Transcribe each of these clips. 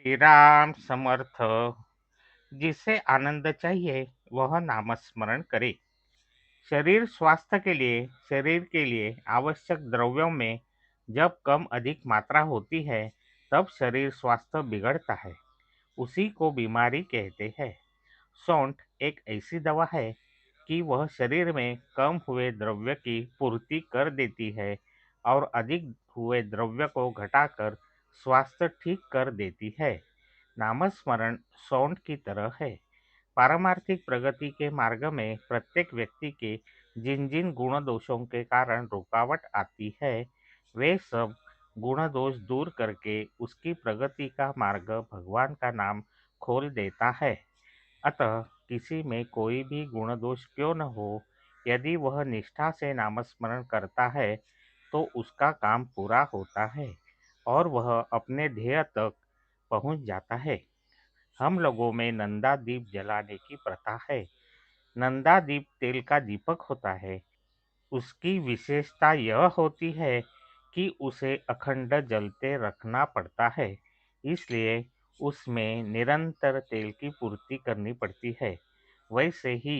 श्री राम समर्थ। जिसे आनंद चाहिए वह नामस्मरण करे। शरीर स्वास्थ्य के लिए शरीर के लिए आवश्यक द्रव्यों में जब कम अधिक मात्रा होती है तब शरीर स्वास्थ्य बिगड़ता है। उसी को बीमारी कहते हैं। सौंठ एक ऐसी दवा है कि वह शरीर में कम हुए द्रव्य की पूर्ति कर देती है और अधिक हुए द्रव्य को घटाकर स्वास्थ्य ठीक कर देती है। नामस्मरण सौंठ की तरह है। पारमार्थिक प्रगति के मार्ग में प्रत्येक व्यक्ति के जिन जिन गुण दोषों के कारण रुकावट आती है वे सब गुण दोष दूर करके उसकी प्रगति का मार्ग भगवान का नाम खोल देता है। अतः किसी में कोई भी गुण दोष क्यों न हो, यदि वह निष्ठा से नामस्मरण करता है तो उसका काम पूरा होता है और वह अपने ध्येय तक पहुंच जाता है। हम लोगों में नंदा दीप जलाने की प्रथा है। नंदा दीप तेल का दीपक होता है। उसकी विशेषता यह होती है कि उसे अखंड जलते रखना पड़ता है, इसलिए उसमें निरंतर तेल की पूर्ति करनी पड़ती है। वैसे ही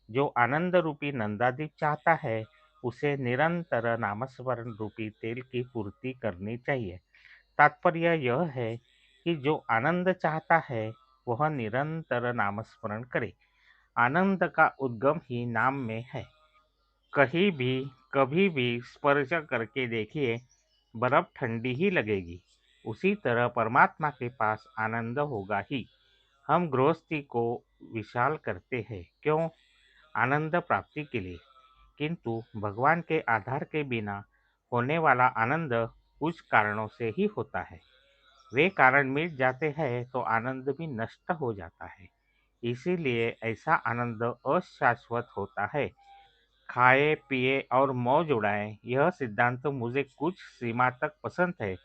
जो आनंद रूपी नंदादीप चाहता है उसे निरंतर नामस्मरण रूपी तेल की पूर्ति करनी चाहिए। तात्पर्य यह है कि जो आनंद चाहता है वह निरंतर नामस्मरण करे। आनंद का उद्गम ही नाम में है। कहीं भी कभी भी स्पर्श करके देखिए, बर्फ ठंडी ही लगेगी। उसी तरह परमात्मा के पास आनंद होगा ही। हम गृहस्थी को विशाल करते हैं क्यों? आनंद प्राप्ति के लिए। किंतु भगवान के आधार के बिना होने वाला आनंद कुछ कारणों से ही होता है। वे कारण मिट जाते हैं तो आनंद भी नष्ट हो जाता है। इसीलिए ऐसा आनंद अशाश्वत होता है। खाए पिए और मौज उड़ाएं, यह सिद्धांत मुझे कुछ सीमा तक पसंद है,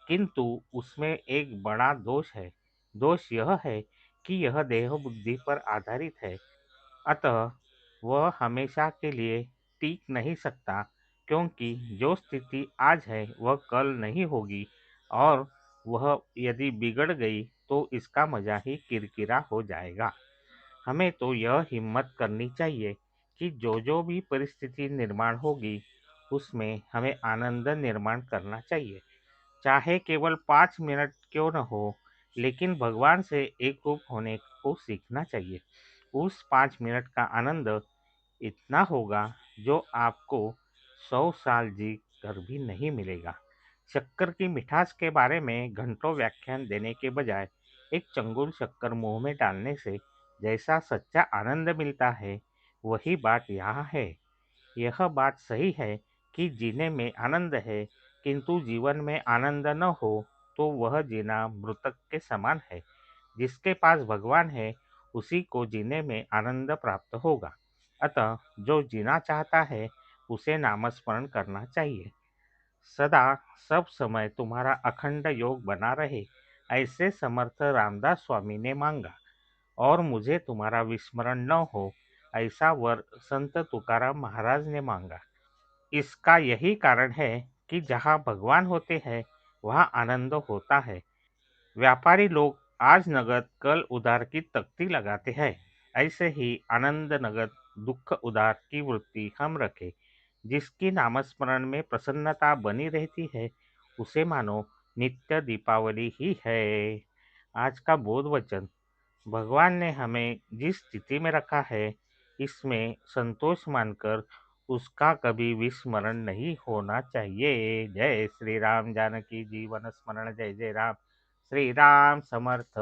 किंतु उसमें एक बड़ा दोष है। दोष यह है कि यह देह बुद्धि पर आधारित है, अतः वह हमेशा के लिए टिक नहीं सकता, क्योंकि जो स्थिति आज है वह कल नहीं होगी और वह यदि बिगड़ गई तो इसका मजा ही किरकिरा हो जाएगा। हमें तो यह हिम्मत करनी चाहिए कि जो भी परिस्थिति निर्माण होगी उसमें हमें आनंद निर्माण करना चाहिए। चाहे केवल 5 मिनट क्यों न हो, लेकिन भगवान से एक रूप होने को सीखना चाहिए। उस 5 मिनट का आनंद इतना होगा जो आपको 100 साल जी कर भी नहीं मिलेगा। शक्कर की मिठास के बारे में घंटों व्याख्यान देने के बजाय एक चंगुल शक्कर मुंह में डालने से जैसा सच्चा आनंद मिलता है, वही बात यहाँ है। यह बात सही है कि जीने में आनंद है, किंतु जीवन में आनंद न हो तो वह जीना मृतक के समान है। जिसके पास भगवान है उसी को जीने में आनंद प्राप्त होगा। अतः जो जीना चाहता है उसे नामस्मरण करना चाहिए। सदा सब समय तुम्हारा अखंड योग बना रहे, ऐसे समर्थ रामदास स्वामी ने मांगा। और मुझे तुम्हारा विस्मरण न हो, ऐसा वर संत तुकाराम महाराज ने मांगा। इसका यही कारण है कि जहाँ भगवान होते हैं वहाँ आनंद होता है। व्यापारी लोग आज नगद कल उधार की तख्ती लगाते हैं, ऐसे ही आनंद नगद दुख उधार की वृत्ति हम रखें। जिसकी नामस्मरण में प्रसन्नता बनी रहती है उसे मानो नित्य दीपावली ही है। आज का बोध वचन। भगवान ने हमें जिस स्थिति में रखा है इसमें संतोष मानकर उसका कभी विस्मरण नहीं होना चाहिए। जय श्री राम। जानकी जीवन स्मरण। जय जय राम। श्री राम समर्थ।